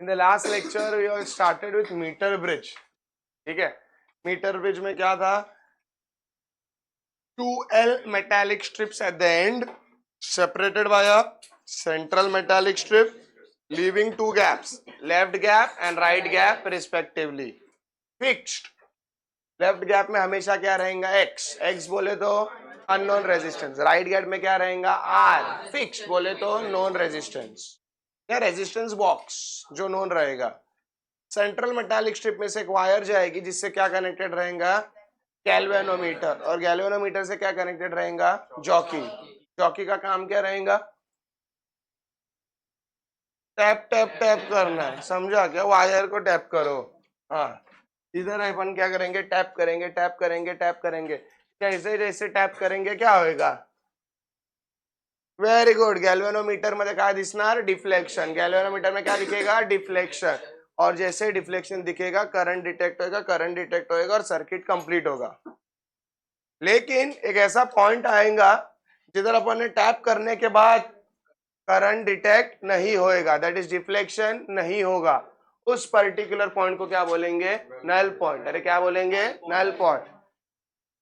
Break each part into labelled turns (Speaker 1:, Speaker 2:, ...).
Speaker 1: In the last lecture we have started with meter bridge, ठीक है। Metre bridge में क्या था, 2L metallic strips at the end separated by a central metallic strip leaving two gaps, left gap and right gap respectively, fixed। Left gap में हमेशा क्या रहेगा, x बोले तो अननोन रेजिस्टेंस, राइट गैप में क्या रहेगा, r, फिक्स बोले तो नोन रेजिस्टेंस या रेजिस्टेंस बॉक्स जो नोन रहेगा। सेंट्रल मेटालिक स्ट्रिप में से एक वायर जाएगी जिससे क्या कनेक्टेड रहेगा, गैल्वेनोमीटर, और गैल्वेनोमीटर से क्या कनेक्टेड रहेगा, जॉकी। जॉकी का काम क्या रहेगा, टैप टैप टैप करना है, समझा क्या, वायर को टैप करो। हाँ, इधर अपन क्या करेंगे, टैप करेंगे टैप करेंगे टैप करेंगे, जैसे जैसे टैप करेंगे क्या होएगा, वेरी गुड। गैल्वेनोमीटर मध्ये काय दिसणार, डिफ्लेक्शन। गैल्वेनोमीटर में क्या दिखेगा, डिफ्लेक्शन, और जैसे डिफ्लेक्शन दिखेगा करंट डिटेक्ट होगा, करंट डिटेक्ट होगा और सर्किट कंप्लीट होगा। लेकिन एक ऐसा पॉइंट आएगा जिधर अपन ने टैप करने के बाद करंट डिटेक्ट नहीं होएगा, दैट इज डिफ्लेक्शन नहीं होगा। उस पर्टिकुलर पॉइंट को क्या बोलेंगे, नल पॉइंट। अरे क्या बोलेंगे, नल पॉइंट।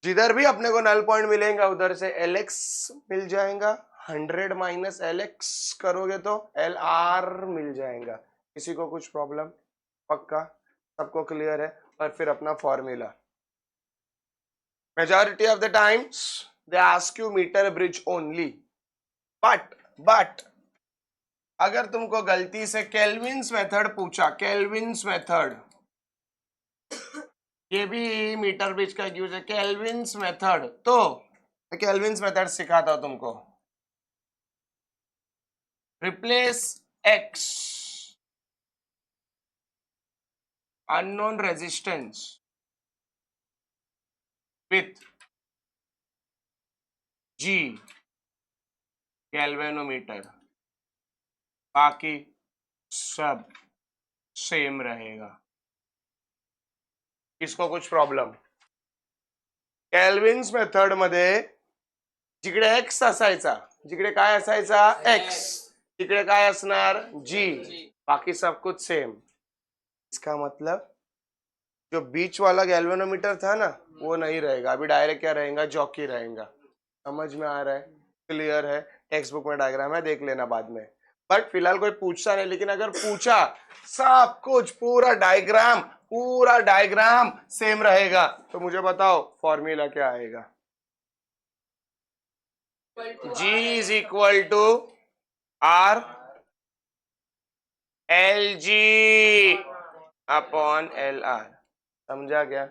Speaker 1: जिधर भी अपने को नल पॉइंट मिलेगा उधर से Lx मिल जाएगा, 100 माइनस Lx करोगे तो Lr मिल जाएगा। किसी को कुछ प्रॉब्लम, पक्का सबको क्लियर है। और फिर अपना formula, majority of the times they ask you meter bridge only, but अगर तुमको गलती से केल्विन्स मेथड पूछा, केल्विन्स मेथड, ये भी मीटर ब्रिज का यूज है, केल्विन्स मेथड, तो केल्विन्स मेथड सिखाता हूं तुमको। Replace x unknown resistance with G galvanometer, बाकी सब सेम रहेगा। इसको कुछ प्रॉब्लम, केल्विन्स मेथड मध्ये जिकडे x असायचा, जिकडे काय असायचा, x, तिकडे काय असणार, g, बाकी सब कुछ सेम। इसका मतलब जो बीच वाला गैल्वेनोमीटर था ना वो नहीं रहेगा, अभी डायरेक्ट क्या रहेगा, जॉकी रहेगा। समझ में आ रहा है, क्लियर है। टेक्स्ट बुक में डायग्राम है, देख लेना बाद में, बट फिलहाल कोई पूछता नहीं। लेकिन अगर पूछा, सब कुछ पूरा डायग्राम सेम रहेगा, तो मुझे बताओ फॉर्मूला क्या आएगा। G is equal to R LG upon LR, समझा क्या।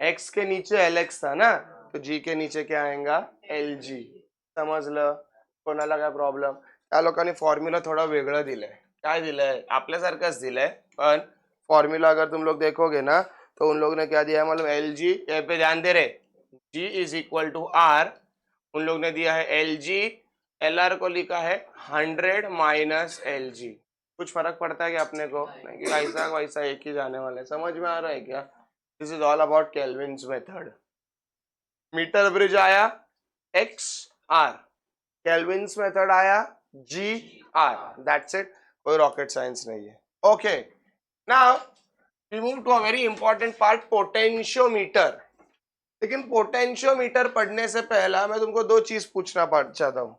Speaker 1: x के नीचे Lx था ना, तो G के नीचे क्या आएगा, LG। समजलं, कोणाला काय प्रॉब्लेम। त्या लोकांनी फॉर्म्युला थोड़ा वेगळं दिलंय, काय दिलंय, आपल्यासारखंच दिलंय, पण फॉर्म्युला अगर तुम लोग देखोगे ना तो उन लोगों ने क्या दिया है, मतलब LG, यहाँ पे ध्यान दे रहे, G is equal to R, उन लोग ने दिया है LG, LR को लिखा है 100 माइनस LG। कुछ फर्क पड़ता है क्या अपने को, नहीं कि ऐसा वैसा एक ही जाने वाला है, समझ में आ रहा है क्या। This is all about Kelvin's method. Meter bridge आया एक्स आर, केल्विन्स मेथड आया जी आर, दैट्स इट, कोई रॉकेट साइंस नहीं है। Okay, now we move to a very important part, potentiometer. लेकिन पोटेंशियोमीटर पढ़ने से पहला मैं तुमको दो चीज पूछना चाहता हूं।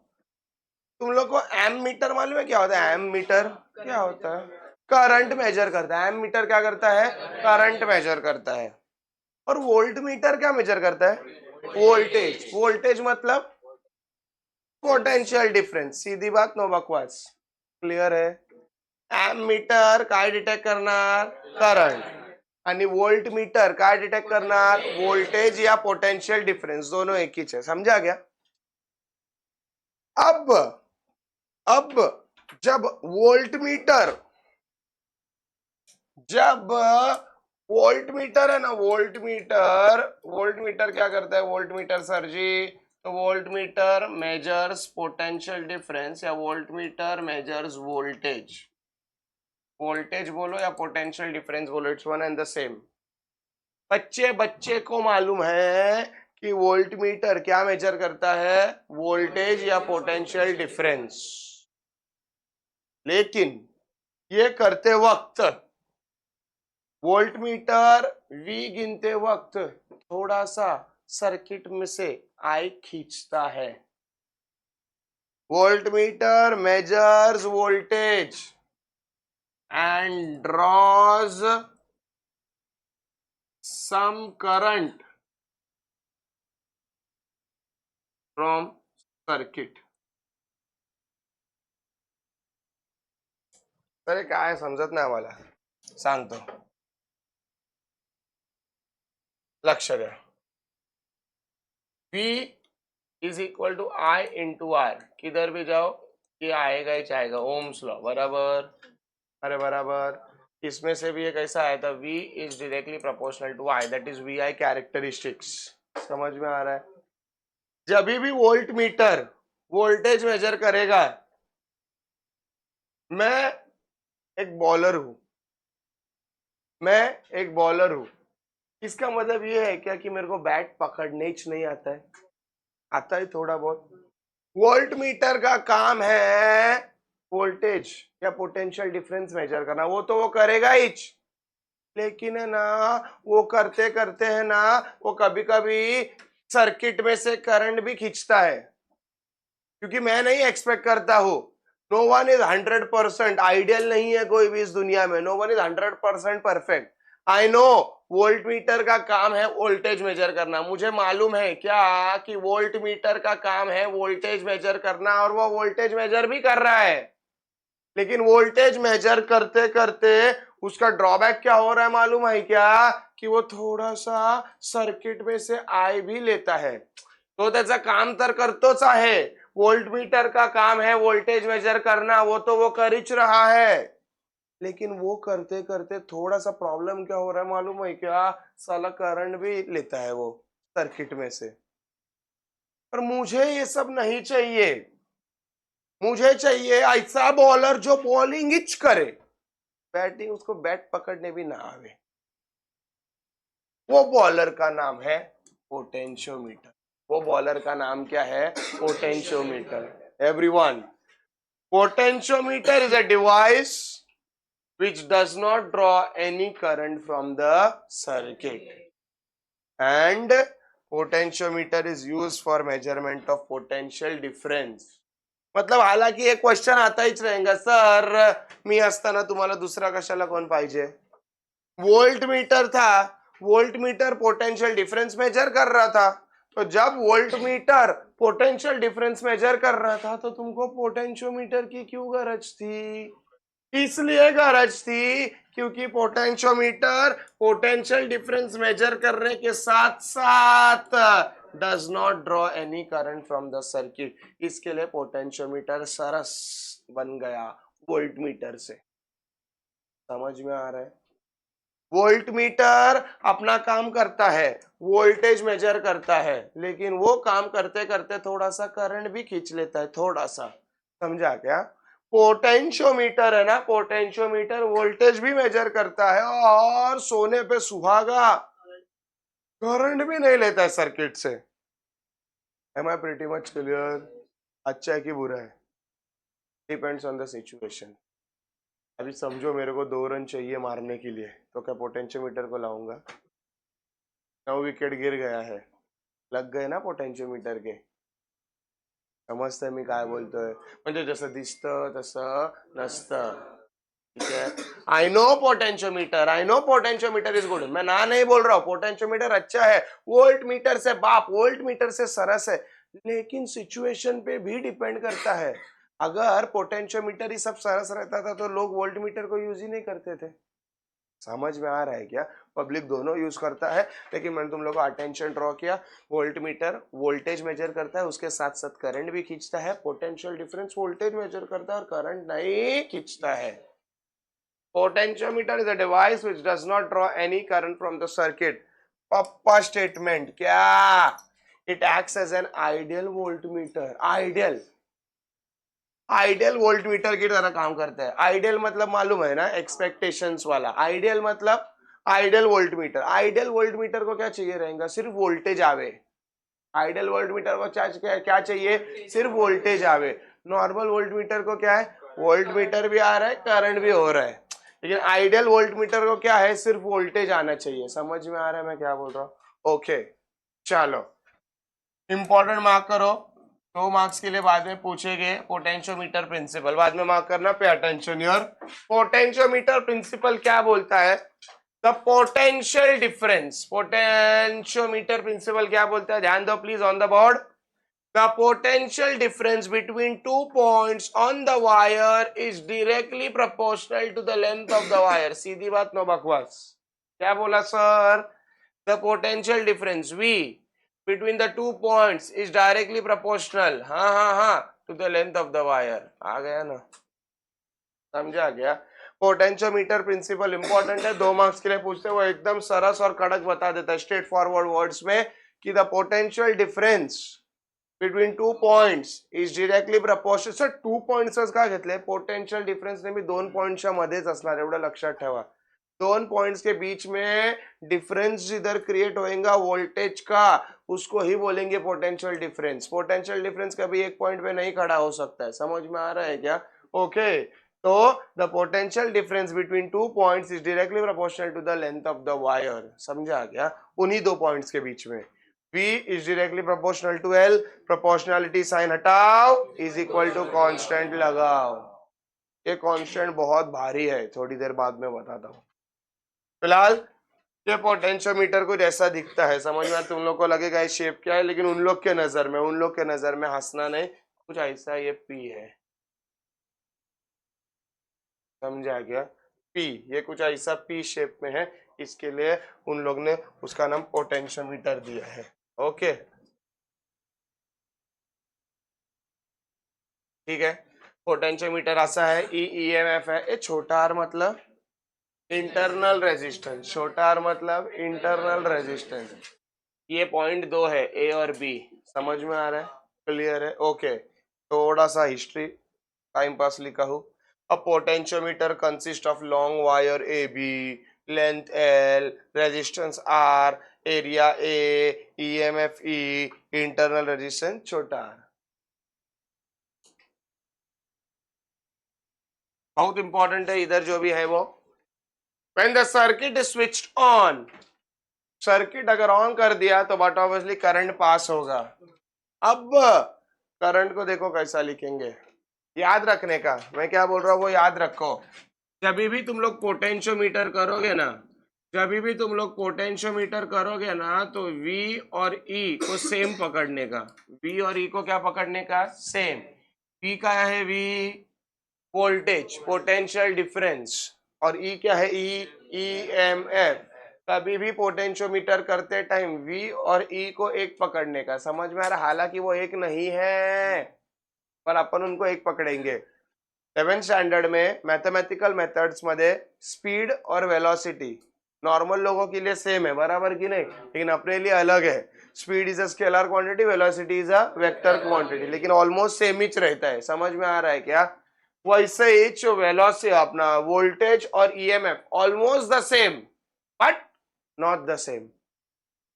Speaker 1: तुम लोग को एम मीटर मालूम है क्या होता है, एम मीटर क्या होता है, करंट मेजर करता है। एम मीटर क्या करता है, करंट मेजर करता है। और वोल्ट मीटर क्या मेजर करता है, वोल्टेज। वोल्टेज मतलब पोटेंशियल डिफरेंस, सीधी बात, नो बकवास, क्लियर है। एम मीटर काय डिटेक्ट करणार, करंट, आणि वोल्ट मीटर काय डिटेक्ट करणार, वोल्टेज या पोटेंशियल डिफरेंस, दोनों एक ही है, समझा क्या। अब जब वोल्ट मीटर है ना, वोल्ट मीटर क्या करता है, वोल्ट मीटर सर जी, तो volt meter measures potential difference या volt meter measures voltage. Voltage बोलो या पोटेंशियल डिफरेंस बोलो, it's one and the same. बच्चे को मालूम है कि वोल्ट मीटर क्या मेजर करता है, वोल्टेज या पोटेंशियल डिफरेंस। लेकिन ये करते वक्त वोल्ट मीटर वी गिनते वक्त थोड़ा सा सर्किट में से आई खींचता है. Volt meter measures voltage and draws some current from circuit. अरे काय समजत नाही आम्हाला, सांगतो, लक्ष द्या. V is equal to I into R. किधर भी जाओ ये आएगा ही जाएगा, ओम्स लॉ. बराबर. अरे बराबर. इसमें से भी एक ऐसा आया था, V is directly proportional to I, that is VI characteristics. समझ में आ रहा है? जब भी वोल्ट मीटर वोल्टेज मेजर करेगा, मैं एक बॉलर हूं. इसका मतलब ये है क्या कि मेरे को बैट पकड़ने ही नहीं आता है? आता है थोड़ा बहुत. वोल्ट मीटर का काम है वोल्टेज या पोटेंशियल डिफरेंस मेजर करना, वो तो वो करेगा ही. लेकिन है ना, वो करते करते है ना, वो कभी कभी सर्किट में से करंट भी खींचता है. क्योंकि मैं नहीं एक्सपेक्ट करता हूं, नो वन इज 100%. आइडियल नहीं है कोई भी इस दुनिया में. No one is 100% perfect. I know voltmeter का काम है वोल्टेज मेजर करना. मुझे मालूम है क्या कि वोल्ट मीटर का काम है वोल्टेज मेजर करना, और वो वोल्टेज मेजर भी कर रहा है. लेकिन वोल्टेज मेजर करते करते उसका ड्रॉबैक क्या हो रहा है मालूम है क्या? कि वो थोड़ा सा सर्किट में से आई भी लेता है. तो त्याचं काम तर करतोच आहे. वोल्ट मीटर का काम है वोल्टेज मेजर करना, वो तो वो कर ही रहा है. लेकिन वो करते करते थोड़ा सा प्रॉब्लम क्या हो रहा है मालूम है क्या? साला करंट भी लेता है वो सर्किट में से. पर मुझे ये सब नहीं चाहिए. मुझे चाहिए ऐसा बॉलर जो बॉलिंग हिच करे, बैटिंग उसको बैट पकड़ने भी ना आवे. वो बॉलर का नाम है पोटेंशियोमीटर. वो बॉलर का नाम क्या है? Potentiometer. Everyone, potentiometer is a device which does not draw any current from the circuit, and potentiometer is used for measurement of potential difference. मतलब हालांकि एक क्वेश्चन आता ही रहेगा, सर मी असताना तुम्हाला दुसरा कशाला कोण पाहिजे? वोल्ट मीटर था, voltmeter potential difference measure कर रहा था. तो जब voltmeter potential difference measure कर रहा था तो तुमको पोटेंशियोमीटर की क्यों गरज थी? इसलिए गरज थी क्योंकि पोटेंशियोमीटर पोटेंशियल डिफरेंस मेजर करने के साथ साथ does not draw any current from the circuit. इसके लिए पोटेंशियोमीटर सरस बन गया वोल्ट मीटर से. समझ में आ रहा है? वोल्ट मीटर अपना काम करता है, वोल्टेज मेजर करता है, लेकिन वो काम करते करते थोड़ा सा करंट भी खींच लेता है, थोड़ा सा. समझा क्या? पोटेंशियोमीटर है ना, पोटेंशियोमीटर वोल्टेज भी मेजर करता है और सोने पे सुहागा, करंट भी नहीं लेता है सर्किट से. Am I pretty much clear? अच्छा है कि बुरा है? Depends on the situation. अभी समझो मेरे को 2 रन चाहिए मारने के लिए, तो क्या पोटेंशियोमीटर को लाऊंगा? 9 विकेट गिर गया है, लग गए ना पोटेंशियोमीटर के. समजतंय मी काय बोलतोय? म्हणजे जसं दिसतं तसं नसतं. ठीक है? I know potentiometer is good. मैं ना नहीं बोल रहा हूँ, पोटेंशियोमीटर अच्छा है, वोल्ट मीटर से बाप, वोल्ट मीटर से सरस है. लेकिन सिचुएशन पे भी डिपेंड करता है. अगर पोटेंशियोमीटर ही सब सरस रहता था तो लोग वोल्ट मीटर को यूज ही नहीं करते थे. समझ में आ रहा है क्या? पब्लिक दोनों यूज करता है, लेकिन मैंने तुम लोग को अटेंशन ड्रॉ किया. वोल्ट मीटर वोल्टेज मेजर करता है, उसके साथ साथ करंट भी खींचता है. पोटेंशियल डिफरेंस वोल्टेज मेजर करता है और करंट नहीं खींचता है. Potentiometer is a device which does not draw any current from the circuit. पप्पा स्टेटमेंट क्या? It acts as an ideal voltmeter. Ideal voltmeter की तरह काम करता है. आइडियल मतलब मालूम है ना, एक्सपेक्टेशंस वाला. आइडियल मतलब आइडियल वोल्टमीटर. आइडियल वोल्टमीटर को क्या चाहिए रहेगा? सिर्फ वोल्टेज आवे. आइडियल वोल्टमीटर को क्या चाहिए? सिर्फ वोल्टेज आवे. नॉर्मल वोल्टमीटर को क्या है? वोल्ट मीटर भी आ रहा है, करंट भी हो रहा है, लेकिन आइडियल वोल्ट मीटर को क्या है, सिर्फ वोल्टेज आना चाहिए। समझ में आ रहा है मैं क्या बोल रहा हूँ? ओके चलो, इंपॉर्टेंट मार्क करो, 2 मार्क्स के लिए बाद में पूछेंगे। पोटेंशियोमीटर प्रिंसिपल बाद में मार्क करना, pay attention your. Potentiometer principle क्या बोलता है? The potential difference. Potentiometer principle क्या बोलता है, ध्यान दो please on the board. The potential difference between 2 points on the wire is directly proportional to the length of the wire. सीधी बात, no बकवास। क्या बोला sir? The potential difference V between the 2 points is directly proportional, हाँ to the length of the wire। आ गया ना, समझा गया? Potentiometer principal important है, 2 मार्क्स के लिए पूछते हैं, वो एकदम सरस और कड़क बता देता है स्ट्रेट फॉरवर्ड वर्ड्स में कि the potential difference between 2 points is directly proportional. Sir 2 points का घेतले, पोटेंशियल डिफरन्स नेहमी 2 पॉइंट्सच्या मध्येच असणार, एवढं लक्षात ठेवा। 2 पॉइंट्स के बीच में डिफरेंस जिधर क्रिएट होएगा वोल्टेज का, उसको ही बोलेंगे पोटेंशियल डिफरेंस। पोटेंशियल डिफरेंस कभी एक पॉइंट पे नहीं खड़ा हो सकता है, समझ में आ रहा है क्या? ओके तो the potential difference between 2 points is directly proportional to the length of the wire. समझा क्या? उन्हीं 2 पॉइंट्स के बीच में V is directly proportional to L, proportionality sign हटाओ, is equal to constant लगाओ। ये कांस्टेंट बहुत भारी है, थोड़ी देर बाद में बताता हूँ। फिलहाल ये पोटेंशियोमीटर कुछ ऐसा दिखता है, समझ में? तुम लोग को लगेगा ये शेप क्या है, लेकिन उन लोग के नजर में हंसना नहीं, कुछ ऐसा ये P है, समझा गया? P, ये कुछ ऐसा P शेप में है, इसके लिए उन लोग ने उसका नाम पोटेंशियोमीटर दिया है। ओके ठीक है। पोटेंशियोमीटर ऐसा है, ईएमएफ है, ये छोटा आर मतलब इंटरनल रेजिस्टेंस, छोटा आर मतलब इंटरनल रेजिस्टेंस। ये पॉइंट 2 है, ए और बी, समझ में आ रहा है? क्लियर है? ओके थोड़ा सा हिस्ट्री टाइम पास लिखा हूँ। A potentiometer consist of long wire A B, length L, resistance R, area A, EMF E, internal resistance छोटा आर। बहुत इंपॉर्टेंट है इधर जो भी है वो। When the circuit is switched on, circuit अगर ऑन कर दिया तो बट ऑब्वियसली करंट पास होगा। अब करंट को देखो कैसा लिखेंगे, याद रखने का, मैं क्या बोल रहा हूँ वो याद रखो। जब भी तुम लोग पोटेंशियोमीटर करोगे ना, तो V और E को सेम पकड़ने का। V और E को क्या पकड़ने का? सेम। V का है V वोल्टेज, पोटेंशियल डिफरेंस, और E क्या है? E EMF। कभी भी पोटेंशियोमीटर करते टाइम V और E को एक पकड़ने का, समझ में आ रहा? हालांकि वो एक नहीं है, पर अपन उनको एक पकड़ेंगे। 7th स्टैंडर्ड में मैथमेटिकल मेथड्स मध्ये स्पीड और वेलोसिटी नॉर्मल लोगों के लिए सेम है, बराबर की नहीं? लेकिन अपने लिए अलग है। Speed is a scalar quantity, velocity is a vector quantity, लेकिन ऑलमोस्ट सेम ही रहता है। समझ में आ रहा है क्या? वैसे ही जो वेलोसिटी अपना वोल्टेज और EMF almost the same but not the same.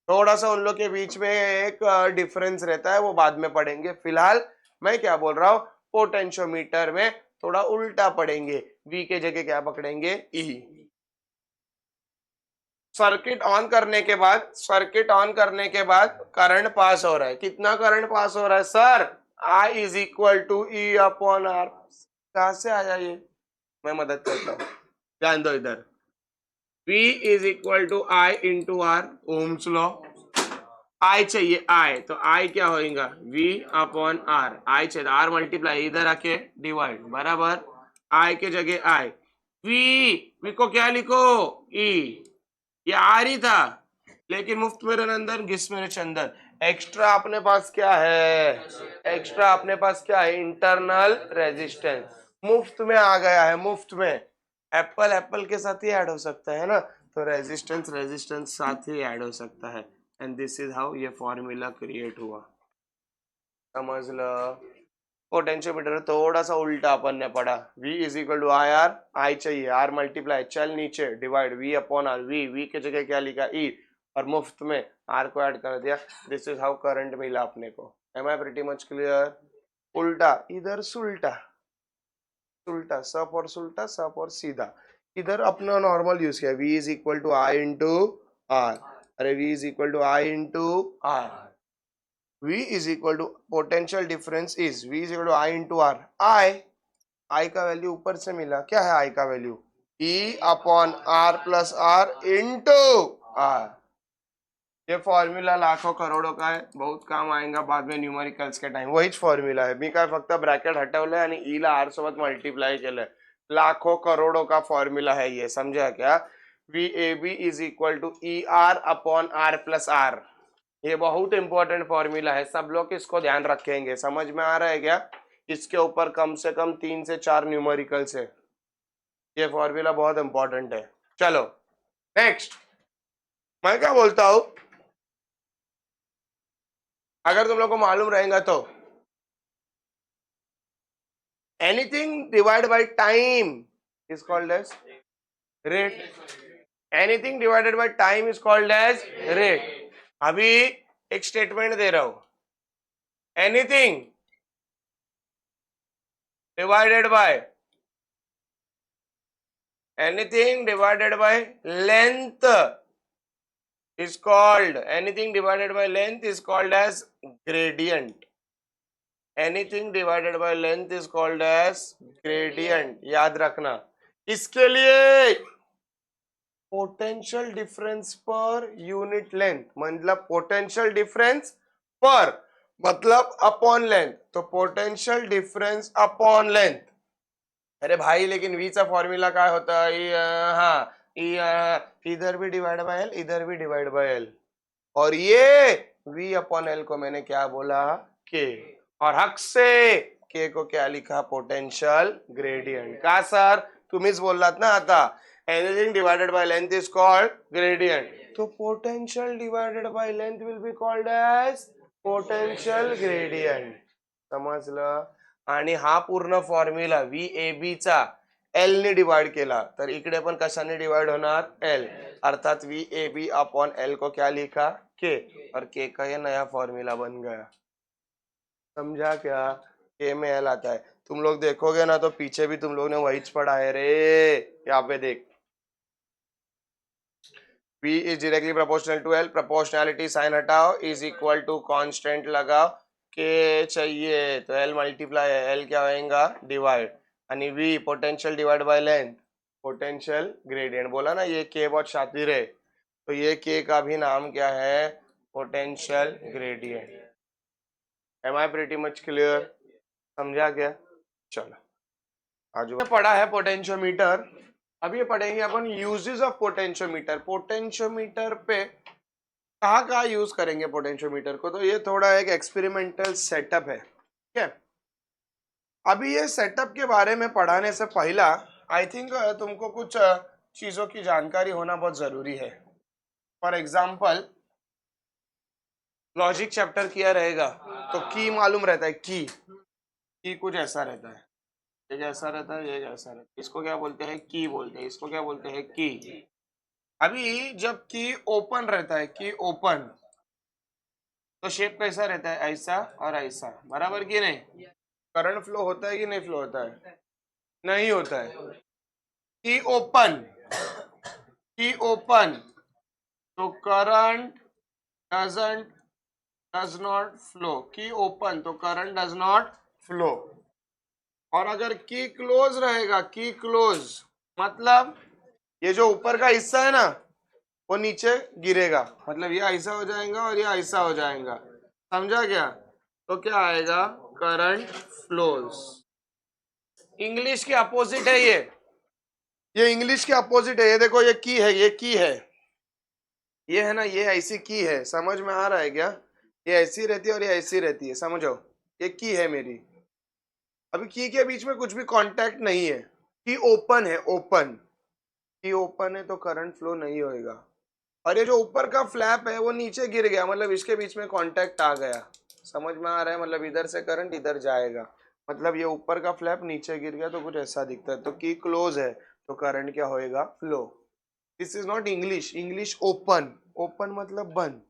Speaker 1: थोड़ा सा उन लोग के बीच में एक डिफरेंस रहता है, वो बाद में पढ़ेंगे। फिलहाल मैं क्या बोल रहा हूँ, पोटेंशियोमीटर में थोड़ा उल्टा पढ़ेंगे, V के जगह क्या पकड़ेंगे? E। सर्किट ऑन करने के बाद करंट पास हो रहा है, कितना करंट पास हो रहा है sir? I is equal to E upon R। कहां से आया ये? मैं मदद करता हूँ, ध्यान दो इधर। V is equal to I into R, Ohm's law. I चाहिए I, तो I क्या होगा? V upon R। I चाहिए R मल्टीप्लाई, इधर आके डिवाइड, बराबर I के जगह I। V को क्या लिखो? E। ये R ही था, लेकिन मुफ्त मेरे नंदन घिस मेरे चंदन, एक्स्ट्रा अपने पास क्या है? इंटरनल रेजिस्टेंस मुफ्त में आ गया है, मुफ्त में। एप्पल एप्पल के साथ ही ऐड हो सकता है ना, तो रेजिस्टेंस साथ ही ऐड हो सकता है। एंड दिस इज हाउ ये फॉर्मूला क्रिएट हुआ, समझ लो। पोटेंशियोमीटर थोड़ा सा उल्टा अपन ने पढ़ा। V is equal to I R, I चाहिए R मल्टीप्लाई, चल नीचे divide V upon R। V के जगह क्या लिखा? E, और मुफ्त में R को ऐड कर दिया। दिस इज हाउ करंट मिला अपने को। Am I pretty much clear? उल्टा इधर सुल्टा। उल्टा, सप और सुल्टा, सप और सीधा। इधर अपना नॉर्मल यूज किया, v is equal to I into R. अरे v is equal to I into R. v is equal to potential difference is v is equal to I into R. I का value ऊपर से मिला, क्या है I का value? E upon R plus R into R. ये formula लाखों करोड़ों का है, बहुत काम आएगा बाद में न्यूमेरिकल्स के टाइम. वहीच फॉर्म्युला आहे. मी काय फक्त ब्रॅकेट हटवलंय आणि ई ला आर सोबत मल्टीप्लाई केलंय. लाखों करोड़ों का फॉर्मूला है ये, समझा क्या? V A B is equal to E R upon R plus R. ये बहुत इंपॉर्टेंट फॉर्मूला है, सब लोग इसको ध्यान रखेंगे. समझ में आ रहा है क्या? इसके ऊपर कम से कम 3 से 4 न्यूमेरिकल्स है. ये फॉर्मूला बहुत इंपॉर्टेंट है. चलो नेक्स्ट, मैं क्या बोलता हूं, अगर तुम लोग को मालूम रहेगा तो anything divide by time is called as rate. Anything divided by time is called as rate. अभी एक स्टेटमेंट दे रहा हूं, anything divided by length is called, anything divided by length is called as gradient. Anything divided by length is called as gradient. याद रखना. इसके लिए potential difference per unit length, मतलब पोटेंशियल डिफरेंस पर मतलब अपॉन लेंथ, तो potential difference upon length. अरे भाई लेकिन v चा फॉर्म्युला काय होता? हाँ, इधर भी डिवाइड बाय एल, इधर भी डिवाइड बाय एल, और ये v अपॉन एल को मैंने क्या बोला? k. और हक से k को क्या लिखा? Potential gradient. का सर तुम्हीच बोललात ना आता, anything divided by length is called gradient, तो potential divided by length will be called as potential gradient. समजलं? आणि हा पूर्ण फॉर्म्युला व्ही ए बी चा एल ने डिवाइड केला तर इकडे पण कशाने डिवाइड होणार? एल. अर्थात V A B upon L को क्या लिखा? के, और के का ये नया फॉर्मूला बन गया. समझा क्या? के में एल आता है. तुम लोग देखोगे ना तो पीछे भी तुम लोग ने वहीच पढ़ा है रे. यहाँ पे देख, V is directly proportional to L, proportionality sign हटाओ, इज इक्वल टू कांस्टेंट लगाओ, K चाहिए तो L मल्टीप्लाई है, L क्या होएगा? डिवाइड, आणि V potential divide by length, potential gradient. बोला ना ये K बहुत शातिर है, तो ये K का भी नाम क्या है? Potential gradient. Am I pretty much clear? समझा क्या? चलो आज पढ़ा है पोटेंशियोमीटर. अब ये पढ़ेंगे अपन यूजेस ऑफ पोटेंशियोमीटर. पोटेंशियोमीटर पे कहाँ कहाँ यूज करेंगे पोटेंशियोमीटर को, तो ये थोड़ा एक एक्सपेरिमेंटल सेटअप है. ठीक है, अभी ये सेटअप के बारे में पढ़ाने से पहला आई थिंक तुमको कुछ चीजों की जानकारी होना बहुत जरूरी है. फॉर एग्जाम्पल लॉजिक चैप्टर किया रहेगा तो की मालूम रहता है. की कुछ ऐसा रहता है, ये कैसा रहता है, ये कैसा रहता है, इसको क्या बोलते हैं? की बोलते हैं. इसको क्या बोलते हैं? की. अभी जब की ओपन रहता है, की ओपन, तो शेप कैसा रहता है? ऐसा और ऐसा, बराबर कि नहीं? करंट फ्लो होता है कि नहीं फ्लो होता है? नहीं होता है. की ओपन, की ओपन, तो करंट डज नॉट फ्लो. की ओपन तो करंट डज नॉट फ्लो. और अगर की क्लोज रहेगा, की क्लोज मतलब ये जो ऊपर का हिस्सा है ना वो नीचे गिरेगा, मतलब ये ऐसा हो जाएगा और ये ऐसा हो जाएगा. समझा क्या? तो क्या आएगा? Current flows. इंग्लिश के अपोजिट है ये इंग्लिश के अपोजिट है. ये देखो ये की है, ये की है, ये है ना, ये ऐसी की है. समझ में आ रहा है क्या? ये ऐसी रहती है और ये ऐसी रहती है. समझो, ये की है मेरी. अभी की के बीच में कुछ भी कांटेक्ट नहीं है. की ओपन है, ओपन, की ओपन है तो करंट फ्लो नहीं होएगा. और ये जो ऊपर का फ्लैप है वो नीचे गिर गया, मतलब इसके बीच में कांटेक्ट आ गया. समझ में आ रहा है? मतलब इधर से करंट इधर जाएगा, मतलब ये ऊपर का फ्लैप नीचे गिर गया तो कुछ ऐसा दिखता है. तो की क्लोज है तो करंट क्या होएगा? Flow. This is not English. English open, open मतलब बंद.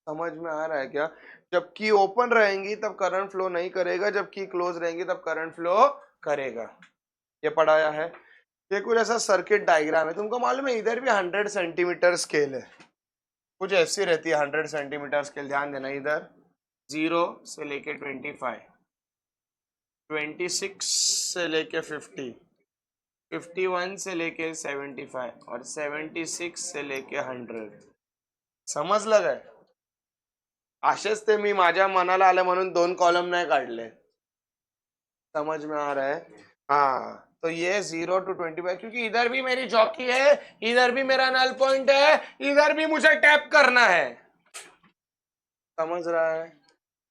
Speaker 1: समझ में आ रहा है क्या? जब की ओपन रहेंगी तब करंट फ्लो नहीं करेगा, जब की क्लोज रहेंगी तब करंट फ्लो करेगा. ये पढ़ाया है। ये कुछ ऐसा सर्किट डायग्राम है, तुमको मालूम है इधर भी 100 सेंटीमीटर स्केल है, कुछ ऐसी रहती है 100 सेंटीमीटर स्केल। ध्यान देना, इधर 0 से लेके 25, 26 से लेके 50, 51 से लेके 75 और 76 से लेके 100। समजलं काय? असेच ते मी माझ्या मनाला आलं म्हणून 2 कॉलम नाही काढले। समझ में आ रहा है? हाँ, तो ये 0 to 25, क्योंकि इधर भी मेरी जॉकी है, इधर भी मेरा नल पॉइंट है, इधर भी मुझे टैप करना है। समझ रहा है?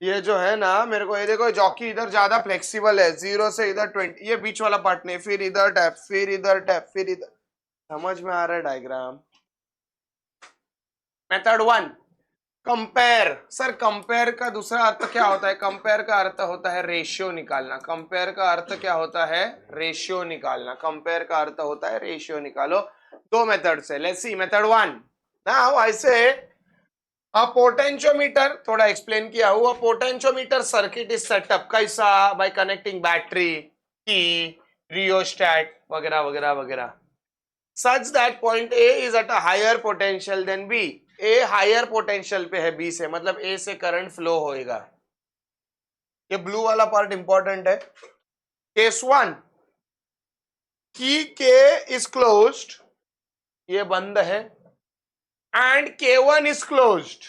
Speaker 1: ये जो है ना, मेरे को ये देखो जॉकी इधर ज्यादा फ्लेक्सिबल है, 0 से इधर 20, ये बीच वाला पार्ट नहीं, फिर इधर टैप, फिर इधर टैप, फिर इधर। समझ में आ रहा है diagram? Method 1, compare. Sir compare का दूसरा अर्थ क्या होता है? कंपेयर का अर्थ होता है रेशियो निकालना। कंपेयर का अर्थ क्या होता है? रेशियो निकालना। कंपेयर का अर्थ होता है रेशियो निकालो। दो मेथड से, let's see method 1। Now I say a potentiometer, थोड़ा एक्सप्लेन किया हुआ, पोटेंशियोमीटर सर्किट इज सेटअप कैसा? By connecting battery, key, rheostat वगैरह वगैरह वगैरह, such that point A is at a higher potential than B. A higher potential पे है B से, मतलब ए से करंट फ्लो होएगा। ये ब्लू वाला पार्ट इंपॉर्टेंट है। केस 1, की के इज क्लोज्ड, ये बंद है, and K1 is closed,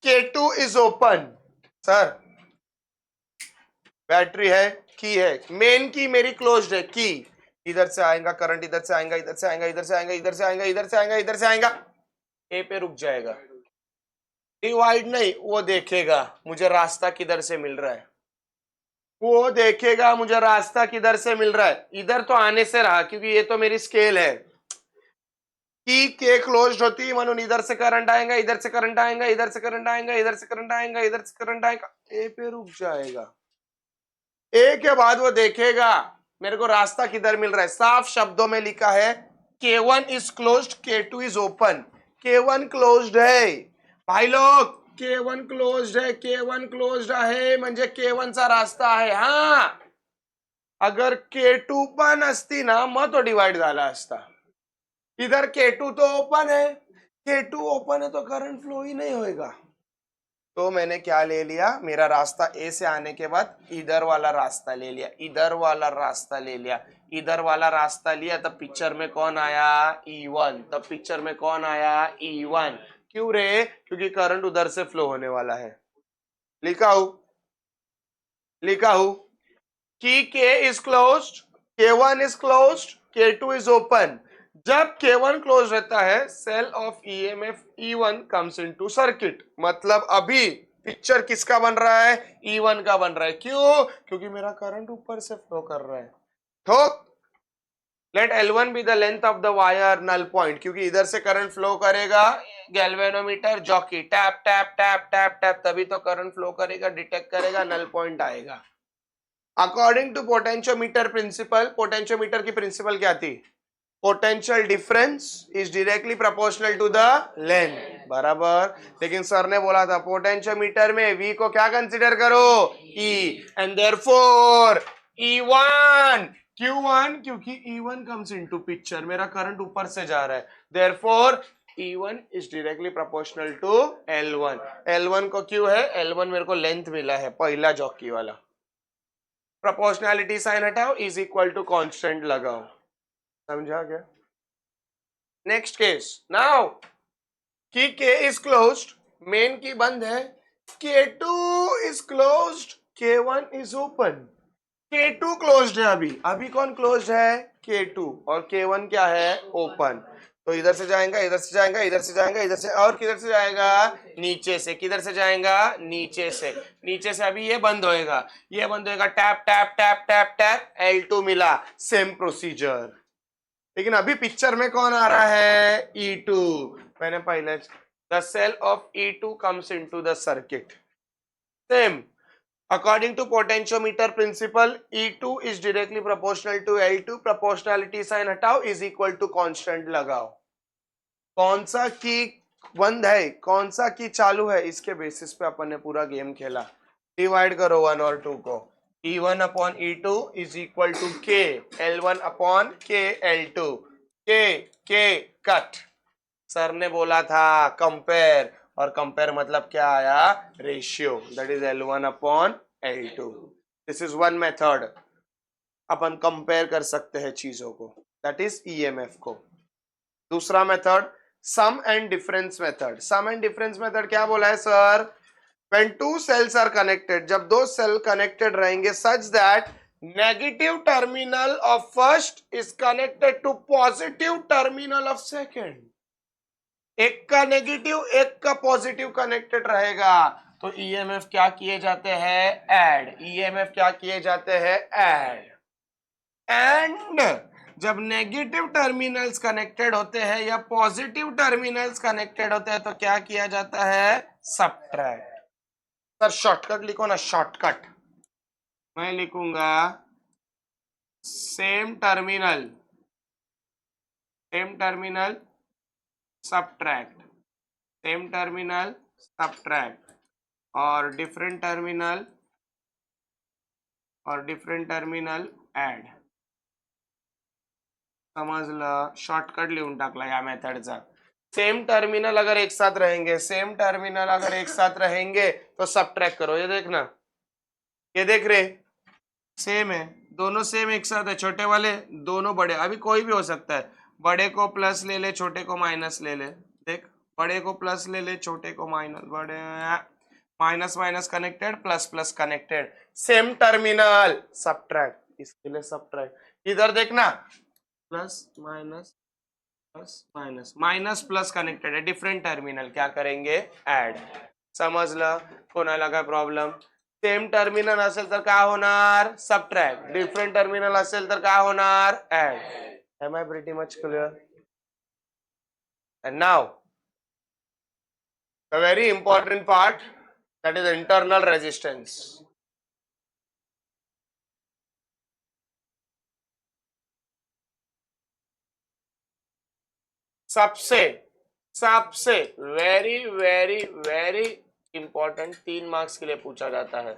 Speaker 1: K2 is open. Sir battery है, की है, मेन की मेरी क्लोज्ड है, की इधर से आएगा करंट, इधर से आएगा, इधर से आएगा, इधर से आएगा, इधर से आएगा, इधर से आएगा, इधर से आएगा, ए पे रुक जाएगा। डिवाइड नहीं, वो देखेगा मुझे रास्ता किधर से मिल रहा है, वो देखेगा मुझे रास्ता किधर से मिल रहा है। इधर तो आने से रहा, क्योंकि ये तो मेरी स्केल है। की के क्लोज्ड होती म्हणून इधर से करंट आएगा, इधर से करंट आएगा, इधर से करंट आएगा, इधर से करंट आएगा, इधर से करंट आएगा, ए पे रुक जाएगा। ए के बाद वो देखेगा मेरे को रास्ता किधर मिल रहा है। साफ शब्दों में लिखा है K1 is closed, K2 is open. K1 closed है भाई लोग, K1 क्लोज्ड है, K1 क्लोज्ड है म्हणजे K1 चा रास्ता आहे। हा, अगर K2 पण असती ना मग तो डिवाइड झाला असता। इधर K2 तो ओपन है, K2 ओपन है तो करंट फ्लो ही नहीं होएगा। तो मैंने क्या ले लिया, मेरा रास्ता ए से आने के बाद इधर वाला रास्ता ले लिया, इधर वाला रास्ता ले लिया, इधर वाला रास्ता लिया, तब पिक्चर में कौन आया? E1। तब पिक्चर में कौन आया? E1। क्यों रे? क्योंकि करंट उधर से फ्लो होने वाला है। लिखा हूं कि K is closed, K1 is closed, K2 is open. जब K1 क्लोज रहता है, cell of EMF E1 comes into circuit. मतलब अभी पिक्चर किसका बन रहा है? E1 का बन रहा है। क्यों? क्योंकि मेरा करंट ऊपर से फ्लो कर रहा है। तो let L1 be the length of the wire null point, क्योंकि इधर से करंट फ्लो करेगा, galvanometer jockey tap tap tap tap tap, तभी तो करंट फ्लो करेगा, डिटेक्ट करेगा, नल पॉइंट आएगा। According to potentiometer principle, potentiometer की प्रिंसिपल क्या थी? Potential difference is directly proportional to the length, बराबर। लेकिन सर ने बोला था पोटेंशियोमीटर में V को क्या कंसीडर करो? E, and therefore E1, Q1, क्योंकि E1 कम्स इनटू पिक्चर, मेरा करंट ऊपर से जा रहा है, therefore E1 is directly proportional to L1। L1 को क्यों है? L1 मेरे को लेंथ मिला है, पहला जॉकी वाला। प्रोपोर्शनैलिटी साइन हटाओ, इज इक्वल टू कांस्टेंट लगाओ। समझा क्या? नेक्स्ट केस, नाउ की K इज क्लोज्ड, मेन की बंद है, K2 is closed, K1 is open. K2 closed है, अभी कौन क्लोज्ड है? K2, और K1 क्या है? ओपन। तो इधर से जाएगा, इधर से जाएगा, इधर से जाएगा, इधर से, और किधर से जाएगा? नीचे से। किधर से जाएगा? नीचे से। नीचे से अभी ये बंद होएगा, ये बंद होएगा, tap tap tap tap tap, L2 मिला, सेम प्रोसीजर। लेकिन अभी पिक्चर में कौन आ रहा है? E2। मैंने पहले, the cell of E2 comes into the circuit. Same according to potentiometer principle, E2 is directly proportional to L2। Proportionality sign हटाओ, इज इक्वल टू कांस्टेंट लगाओ। कौन सा की बंद है, कौन सा की चालू है, इसके बेसिस पे अपन ने पूरा गेम खेला। डिवाइड करो 1 और 2 को, E1 upon E2 is equal to K L1 upon K L2. K cut. Sir ने बोला था कंपेयर, और कंपेयर मतलब क्या आया, ratio, that is L1 upon L2. This is one method, upon compare कर सकते हैं चीजों को, दैट इज ईएमएफ को। दूसरा method sum and difference method. Sum and difference method क्या बोला है sir, when two cells are connected, जब दो सेल कनेक्टेड रहेंगे such that negative terminal of first is connected to positive terminal of second, एक का नेगेटिव एक का पॉजिटिव कनेक्टेड रहेगा तो ईएमएफ क्या किए जाते हैं, ऐड। ईएमएफ क्या किए जाते हैं, ऐड। एंड जब नेगेटिव टर्मिनल्स कनेक्टेड होते हैं या पॉजिटिव टर्मिनल्स कनेक्टेड होते हैं तो क्या किया जाता है, सबट्रैक्ट। सर शॉर्टकट लिखो ना, शॉर्टकट मैं लिखूंगा same terminal subtract, same terminal subtract, और डिफरेंट टर्मिनल ऐड। समजलं, शॉर्टकट लिहून टाकला या मेथडचा। सेम टर्मिनल अगर एक साथ रहेंगे तो सबट्रैक्ट करो। ये देखना, ये देख रहे, सेम है, दोनों सेम एक साथ है, छोटे वाले दोनों बड़े, अभी कोई भी हो सकता है, बड़े को प्लस ले ले छोटे को माइनस ले ले, देख बड़े को प्लस ले ले छोटे को माइनस, बड़े minus minus connected plus plus connected, same terminal subtract, इसके लिए सबट्रैक्ट। इधर देखना plus minus minus plus connected है, डिफरेंट टर्मिनल क्या करेंगे, ऐड। समजलं, कोणाला काय प्रॉब्लेम, सेम टर्मिनल असेल तर काय होणार, सबट्रॅक्ट, डिफरेंट टर्मिनल असेल तर काय होणार, add. Am I pretty much clear? And now the very important part, that is internal resistance. सबसे very very very important 3 marks के लिए पूछा जाता है।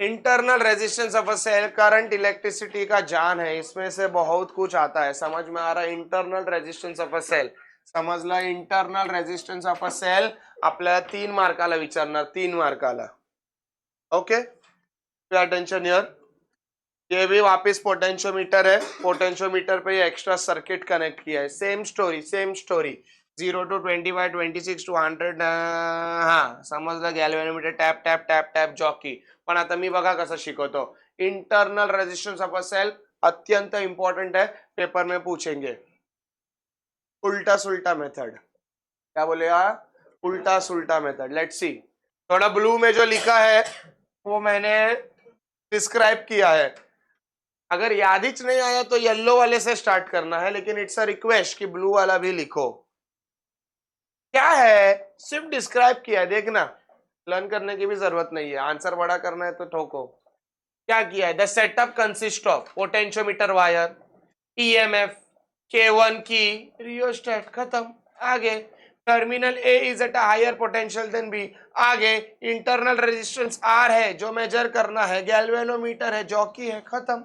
Speaker 1: Internal resistance of a cell, current electricity का जान है, इसमें से बहुत कुछ आता है, समझ में आ रहा है। Internal resistance of a cell समजला, internal resistance of a cell आपल्याला 3 मार्काला विचारणार, 3 मार्काला। Okay, pay attention here. ये भी वापस पोटेंशियोमीटर है, पोटेंशियोमीटर पे ये एक्स्ट्रा सर्किट कनेक्ट किया है, same story 0 to 20 by 26 to 100, हा समजलं, galvanometer tap tap tap tap jockey. पण आता मी बघा कसं शिकवतो, internal resistance of a cell अत्यंत इंपॉर्टेंट है, पेपर में पूछेंगे। उल्टा सुल्टा मेथड, क्या बोलेगा, उल्टा सुल्टा मेथड। लेट्स सी, थोड़ा ब्लू में जो लिखा है वो मैंने डिस्क्राइब किया है, अगर याद ही नहीं आया तो येलो वाले से स्टार्ट करना है, लेकिन इट्स अ रिक्वेस्ट कि ब्लू वाला भी लिखो। क्या है, सिर्फ डिस्क्राइब किया है, देखना, लर्न करने की भी जरूरत नहीं है, आंसर बड़ा करना है तो ठोको। क्या किया है, the setup consist of potentiometer wire, EMF, K1 की, रियोस्टेट, खत्म। आगे terminal A is at a higher potential than B, आगे इंटरनल रेजिस्टेंस आर है जो मेजर करना है, गैल्वेनोमीटर है, जॉकी है, खत्म।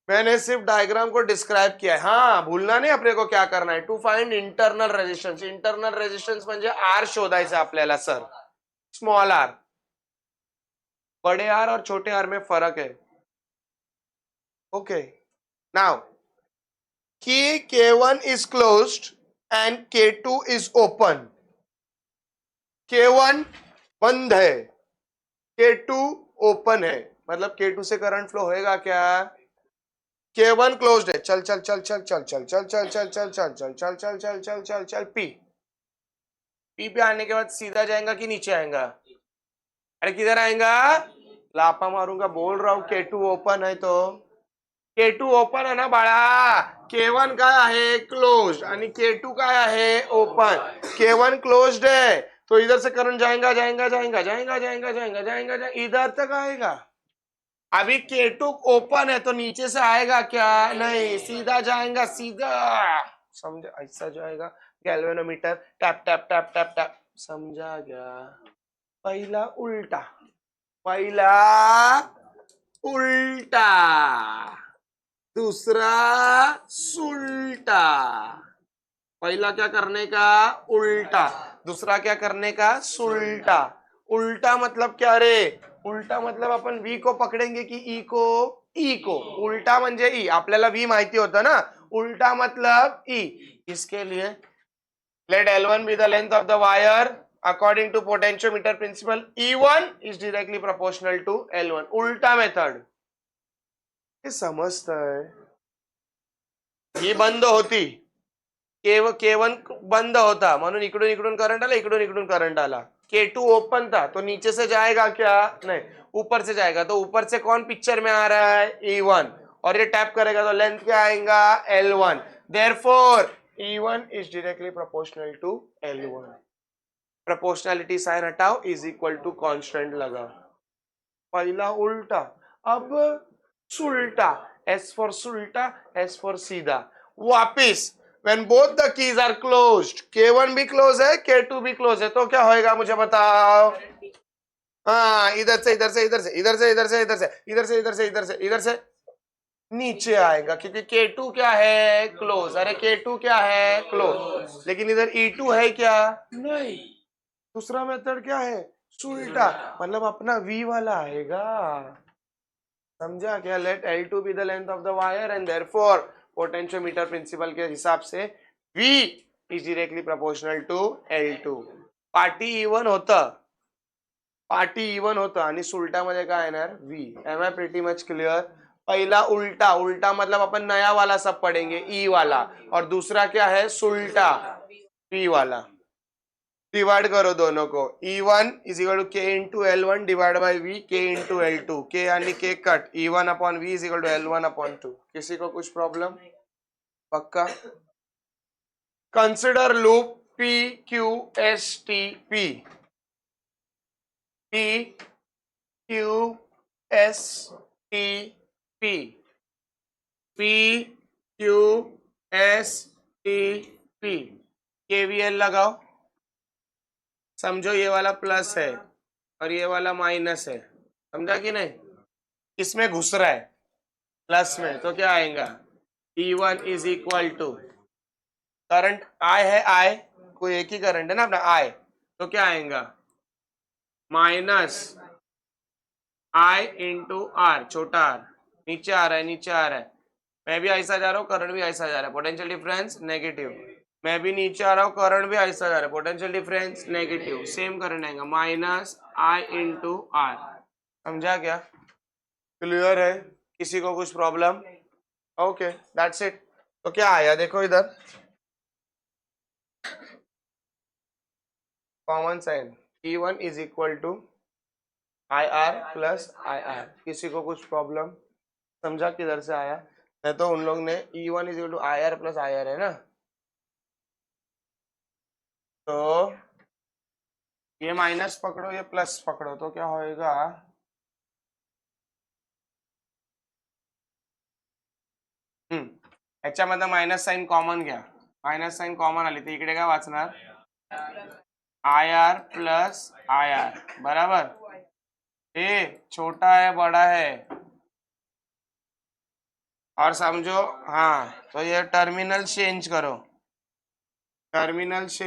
Speaker 1: मैंने सिर्फ डायग्राम को डिस्क्राइब किया है। हाँ, भूलना नहीं अपने को क्या करना है, to find internal resistance. Internal resistance म्हणजे आर शोधायचं आपल्याला सर, स्मॉल आर। बड़े आर और छोटे आर में फर्क है। ओके, नाउ की K1 is closed and K2 is open, K1 बंद है, K2 ओपन है, मतलब K2 से करंट फ्लो होएगा क्या, K1 क्लोज्ड है, चल चल चल चल चल चल चल चल चल चल चल चल चल चल चल चल चल चल पी पे आने के बाद सीधा जाएगा कि नीचे आएगा, अरे किधर आएगा, लापा मारूंगा, बोल रहा हूं K2 ओपन है तो K2 ओपन है ना बाळा, K1 काय आहे क्लोज्ड आणि K2 काय आहे ओपन। K1 क्लोज्ड है तो इधर से करंट जाएगा जाएगा जाएगा जाएगा जाएगा जाएगा जाएगा इधर तक आएगा। अभी K2 ओपन है तो नीचे से आएगा क्या, नहीं, सीधा जाएगा, सीधा, समझे, ऐसा जाएगा। Galvanometer tap tap tap tap tap, समझा गया, पहला उल्टा। पहिला उल्टा, दूसरा सुल्टा। पहला क्या करने का? उल्टा। दूसरा क्या करने का? सुल्टा। उल्टा मतलब क्या रे? उल्टा मतलब अपन वी को पकडेंगे की ई को? ई को। उल्टा म्हणजे ई, आपल्याला वी माहिती होतं ना, उल्टा मतलब ई। इसके लिए let L1 be the length of the wire according to potentiometer principle. E1 is directly proportional to L1. उल्टा मेथड हे समजतंय? ही बंद होती, K1 बंद होता, म्हणून इकडून इकडून करंट आला, इकडून इकडून करंट आला. K2 ओपन था तो नीचे से जाएगा क्या? नहीं, ऊपर से जाएगा। तो ऊपर से कौन पिक्चर में आ रहा है? E1, और ये टैप करेगा तो लेंथ क्या आएगा? L1. Therefore E1 is directly proportional to L1. Proportionality sign हटाओ, इज इक्वल टू कांस्टेंट लगा। पहला उल्टा, अब सुल्टा। एस फॉर सुल्टा, एस फॉर सीधा। वापिस when both the keys are closed, K1 भी क्लोज है, K2 भी क्लोज है, तो क्या होएगा मुझे बताओ? हाँ, इधर से इधर से इधर से इधर से इधर से इधर से इधर से इधर से इधर से इधर से नीचे आएगा, क्योंकि K2 क्या है? क्लोज। अरे K2 क्या है? क्लोज। लेकिन इधर E2 है क्या? नहीं। दूसरा मेथड क्या है? सुल्टा, मतलब अपना V वाला आएगा। समझा क्या? Let L2 be the length of the wire and therefore potentiometer principle के हिसाब से V is directly proportional to L2. पार्टी इवन होतं आणि सुलटामध्ये काय येणार? V. Am I pretty much clear? पहला उल्टा, उल्टा मतलब अपन नया वाला सब पढ़ेंगे, E वाला, और दूसरा क्या है? सुल्टा, V वाला। डिवाइड करो दोनों को। E1 is equal to K into L1 divide by V, K into L2, K यानी K cut, E1 upon V is equal to L1 upon 2। किसी को कुछ प्रॉब्लम? पक्का? Consider loop P Q S T P, P Q S T P, P Q S T P, KVL लगाओ। समझो ये वाला plus है और ये वाला माइनस है, समझा कि नहीं? किसमें घुस रहा है? प्लस में, तो क्या आएगा? E1 is equal to current I है, I कोई एक ही करंट है ना अपना I, तो क्या आएगा? माइनस I इंटू R, छोटा r, नीचे आ रहा है, नीचे आ रहा है। मैं भी ऐसा जा रहा हूँ, करंट भी ऐसा जा रहा है, पोटेंशियल डिफरेंस नेगेटिव। मैं भी नीचे आ रहा हूँ, करंट भी ऐसा जा रहा है, potential difference negative. Same current आएगा, माइनस I इंटू R। समझा क्या? क्लियर है? किसी को कुछ प्रॉब्लम? Okay, that's it. तो क्या आया देखो इधर, common sign, E1 is equal to IR plus IR। किसी को कुछ प्रॉब्लम? समझा किधर से आया? नहीं तो उन लोग ने E1 is equal to IR plus IR है ना, तो ये माइनस पकड़ो, ये प्लस पकड़ो, तो क्या होएगा? याच्यामध्ये मायनस साइन कॉमन घ्या, मायनस साइन कॉमन आली तर इकडे काय वाचणार? IR प्लस IR बराबर। ए छोटा है बड़ा है, और समझो, हाँ, तो ये टर्मिनल चेंज करो, टर्मिनल्स